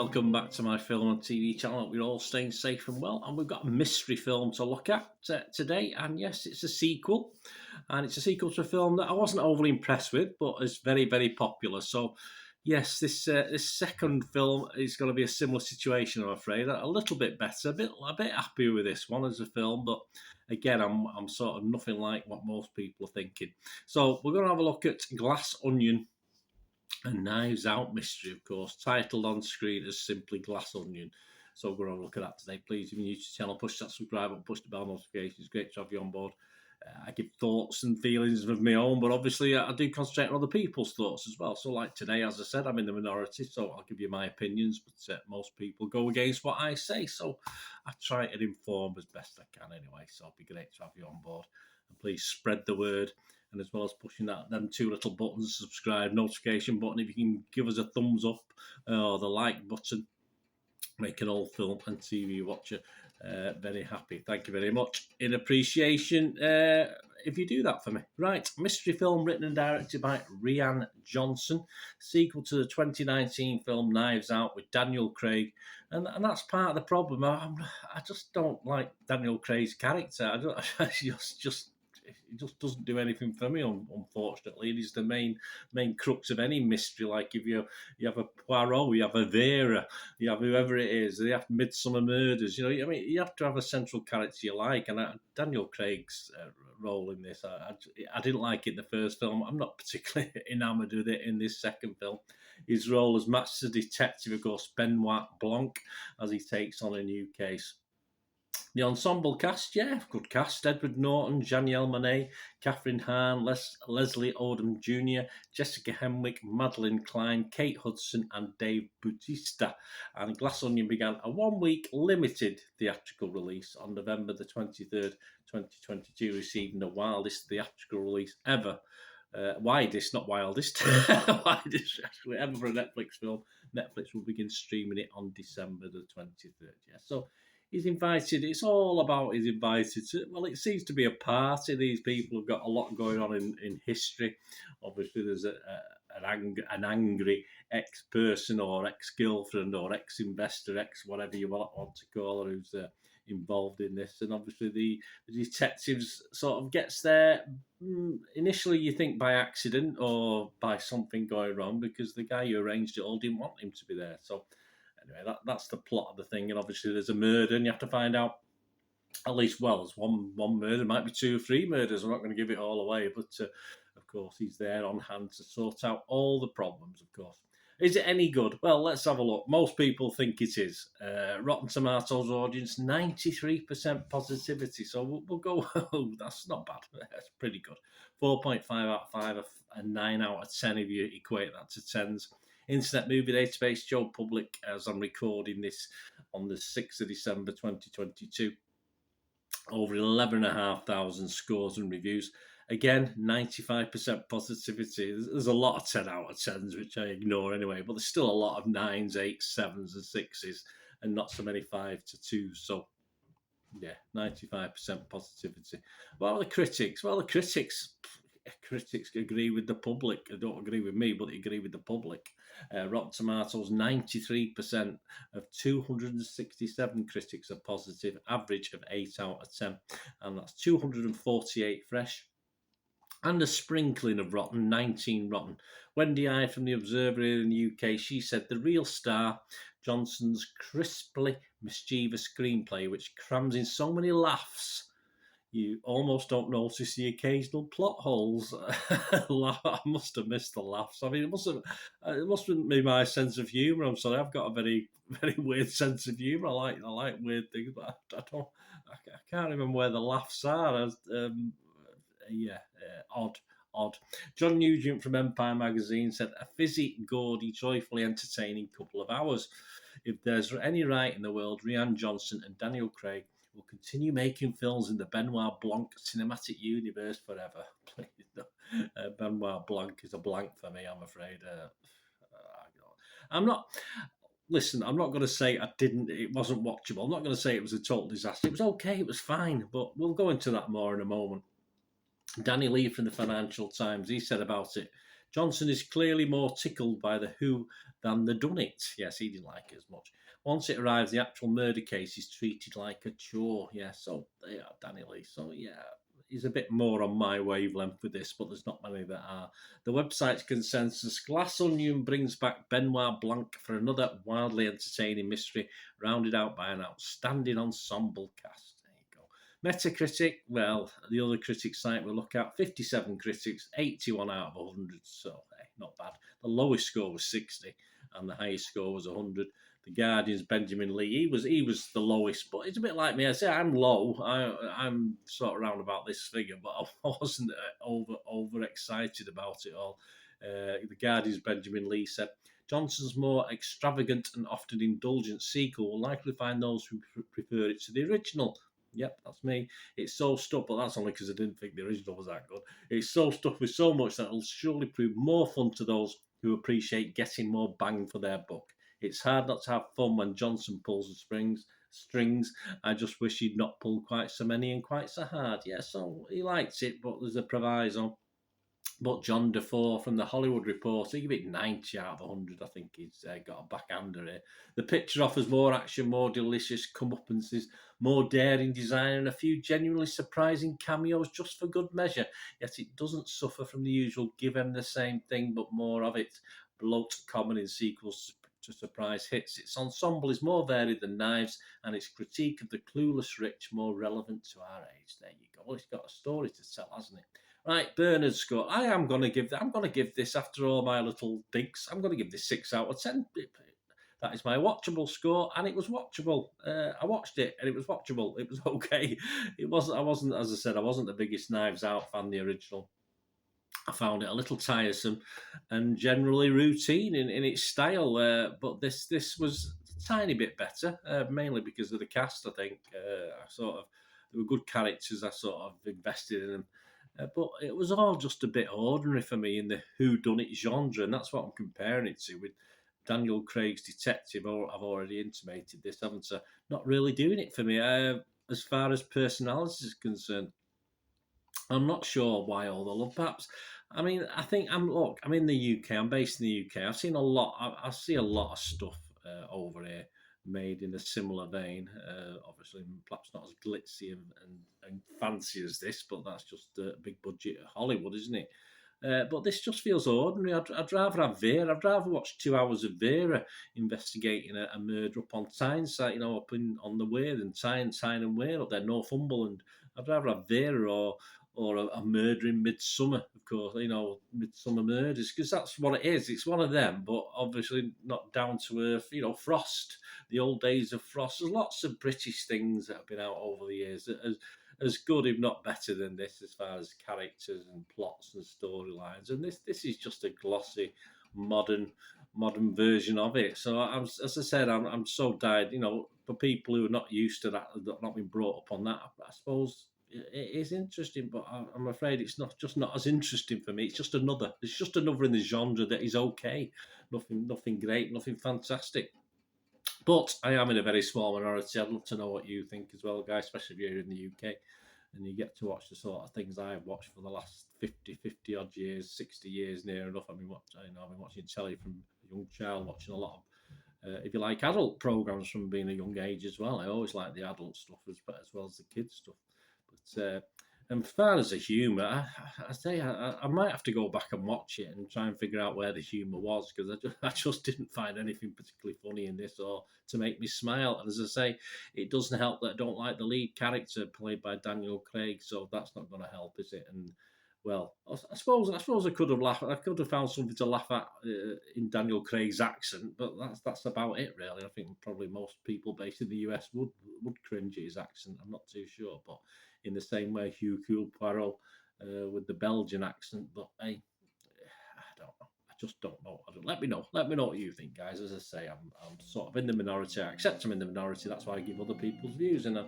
welcome back to my film and TV channel. We're all staying safe and well, and we've got a mystery film to look at today. And yes, it's a sequel, and it's a sequel to a film that I wasn't overly impressed with, but is very, very popular. So yes, this second film is going to be a similar situation, I'm afraid. A little bit better, a bit happier with this one as a film, but again, I'm sort of nothing like what most people are thinking. So we're going to have a look at Glass Onion, a Knives Out mystery, of course, titled on screen as simply Glass Onion. So we're going to look at that today. Please, if you're new to the channel, push that subscribe button, push the bell notifications. Great to have you on board. I give thoughts and feelings of my own, but obviously I do concentrate on other people's thoughts as well. So like today, as I said, I'm in the minority, so I'll give you my opinions, but most people go against what I say. So I try to inform as best I can anyway. So it'll be great to have you on board. And please spread the word. And as well as pushing them two little buttons, subscribe, notification button, if you can give us a thumbs up or the like button, make an old film and TV watcher very happy. Thank you very much. In appreciation, if you do that for me. Right, mystery film written and directed by Rian Johnson, sequel to the 2019 film Knives Out with Daniel Craig. And that's part of the problem. I just don't like Daniel Craig's character. I just it just doesn't do anything for me, unfortunately. It is the main crux of any mystery. Like if you have a Poirot, you have a Vera, you have whoever it is, they have Midsummer Murders. You know, I mean, you have to have a central character you like. And Daniel Craig's role in this, I didn't like it in the first film. I'm not particularly enamoured with it in this second film. His role as Master Detective, of course, Benoit Blanc, as he takes on a new case. The ensemble cast, yeah, good cast. Edward Norton, Janelle Monáe, Catherine Hahn, Leslie Odom Jr., Jessica Henwick, Madeline Klein, Kate Hudson, and Dave Bautista. And Glass Onion began a one-week limited theatrical release on November the 23rd, 2022, receiving the wildest theatrical release ever. Widest, not wildest. Widest, actually, ever for a Netflix film. Netflix will begin streaming it on December the 23rd. Yeah, so he's invited. It's all about he's invited to. Well, it seems to be a party. These people have got a lot going on in history. Obviously, there's an angry ex-person or ex-girlfriend or ex-investor, whatever you want to call her, who's involved in this. And obviously, the detectives sort of gets there. Initially, you think by accident or by something going wrong, because the guy who arranged it all didn't want him to be there. So anyway, that's the plot of the thing, and obviously there's a murder, and you have to find out at least, well, there's one murder, might be 2 or 3 murders. I'm not going to give it all away, but of course he's there on hand to sort out all the problems, of course. Is it any good? Well, let's have a look. Most people think it is. Rotten Tomatoes audience, 93% positivity. So we'll go, oh, that's not bad. That's pretty good. 4.5 out of 5, and 9 out of 10 if you equate that to tens. Internet Movie Database, Joe Public, as I'm recording this on the 6th of December 2022. Over 11,500 scores and reviews. Again, 95% positivity. There's a lot of 10 out of 10s, which I ignore anyway, but there's still a lot of 9s, 8s, 7s and 6s, and not so many 5 to 2s. So, yeah, 95% positivity. What are the critics? Well, the critics agree with the public. They don't agree with me, but they agree with the public. Rotten Tomatoes, 93% of 267 critics are positive, average of 8 out of 10, and that's 248 fresh. And a sprinkling of rotten, 19 rotten. Wendy I from The Observer in the UK, she said the real star, Johnson's crisply mischievous screenplay, which crams in so many laughs, you almost don't notice the occasional plot holes. I must have missed the laughs. I mean, it must be my sense of humour. I'm sorry, I've got a very, very weird sense of humour. I like weird things, but I can't remember where the laughs are. Odd. John Nugent from Empire Magazine said, a fizzy, gaudy, joyfully entertaining couple of hours. If there's any right in the world, Rian Johnson and Daniel Craig will continue making films in the Benoit Blanc cinematic universe forever. Please, no. Benoit Blanc is a blank for me, I'm afraid. I'm not going to say it wasn't watchable. I'm not going to say it was a total disaster. It was okay, it was fine, but we'll go into that more in a moment. Danny Lee from the Financial Times, he said about it, Johnson is clearly more tickled by the who than the done it. Yes, he didn't like it as much. Once it arrives, the actual murder case is treated like a chore. Yeah, so yeah, Danny Lee. So yeah, he's a bit more on my wavelength with this, but there's not many that are. The website's consensus: Glass Onion brings back Benoit Blanc for another wildly entertaining mystery, rounded out by an outstanding ensemble cast. There you go. Metacritic, well, the other critic site we look at, 57 critics, 81 out of 100, so hey, not bad. The lowest score was 60, and the highest score was 100. The Guardian's Benjamin Lee, he was the lowest, but it's a bit like me. I say I'm low. I'm sort of round about this figure, but I wasn't over excited about it all. The Guardian's Benjamin Lee said Johnson's more extravagant and often indulgent sequel will likely find those who prefer it to the original. Yep, that's me. It's so stuffed, but that's only because I didn't think the original was that good. It's so stuffed with so much that it'll surely prove more fun to those who appreciate getting more bang for their buck. It's hard not to have fun when Johnson pulls the strings. I just wish he'd not pulled quite so many and quite so hard. Yeah, so he likes it, but there's a proviso. But John Defoe from the Hollywood Reporter, he give it 90 out of 100. I think he's got a backhander here. The picture offers more action, more delicious comeuppances, more daring design, and a few genuinely surprising cameos just for good measure. Yet it doesn't suffer from the usual give them the same thing, but more of it. Bloat common in sequels to surprise hits. Its ensemble is more varied than Knives, and its critique of the clueless rich more relevant to our age. There you go. Well, it's got a story to tell, hasn't it? Right, Bernard's score. I'm going to give this after all my little digs. I'm going to give this 6 out of 10. That is my watchable score, and it was watchable. I watched it, and it was watchable. It was okay. I wasn't, as I said, I wasn't the biggest Knives Out fan. The original, I found it a little tiresome and generally routine in its style. But this was a tiny bit better, mainly because of the cast. I think there were good characters. I sort of invested in them. But it was all just a bit ordinary for me in the whodunit genre, and that's what I'm comparing it to with Daniel Craig's Detective. I've already intimated this, haven't I? Not really doing it for me. As far as personality is concerned, I'm not sure why all the love. Perhaps, I mean, I think I'm in the UK. I'm based in the UK. I've seen a lot. I see a lot of stuff over here made in a similar vein. Obviously, perhaps not as glitzy and fancy as this, but that's just a big budget Hollywood, isn't it? But this just feels ordinary. I'd rather have Vera. I'd rather watch 2 hours of Vera investigating a murder up on Tyneside, up on the Wear and Tyne and Wear up there, Northumberland. I'd rather have Vera or a murder in Midsummer, of course, Midsummer Murders, because that's what it is. It's one of them, but obviously not down to earth. Frost, the old days of Frost. There's lots of British things that have been out over the years as good, if not better than this, as far as characters and plots and storylines. And this is just a glossy, modern version of it. So as I said, I'm so dyed. For people who are not used to that, not been brought up on that, I suppose it is interesting, but I'm afraid it's not as interesting for me. It's just another in the genre that is okay. Nothing great, nothing fantastic. But I am in a very small minority. I'd love to know what you think as well, guys, especially if you're in the UK and you get to watch the sort of things I've watched for the last 50 odd years, 60 years near enough. I've been watching telly from a young child, watching a lot of, if you like, adult programs from being a young age as well. I always like the adult stuff as well as the kids stuff. But and as far as the humour, I might have to go back and watch it and try and figure out where the humour was, because I just didn't find anything particularly funny in this or to make me smile. And as I say, it doesn't help that I don't like the lead character played by Daniel Craig, so that's not going to help, is it? And well, I suppose I could have laughed. I could have found something to laugh at in Daniel Craig's accent, but that's about it, really. I think probably most people based in the US would cringe at his accent. I'm not too sure, but in the same way, Hercule Poirot with the Belgian accent. But hey, I don't know. I just don't know. Let me know. Let me know what you think, guys. As I say, I'm sort of in the minority. I accept I'm in the minority. That's why I give other people's views. And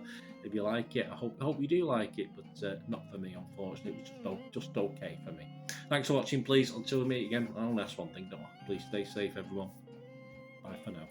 if you like it, I hope you do like it. But not for me, unfortunately. It was just okay for me. Thanks for watching. Please, until we meet again, I'll ask one thing, don't I? Please stay safe, everyone. Bye for now.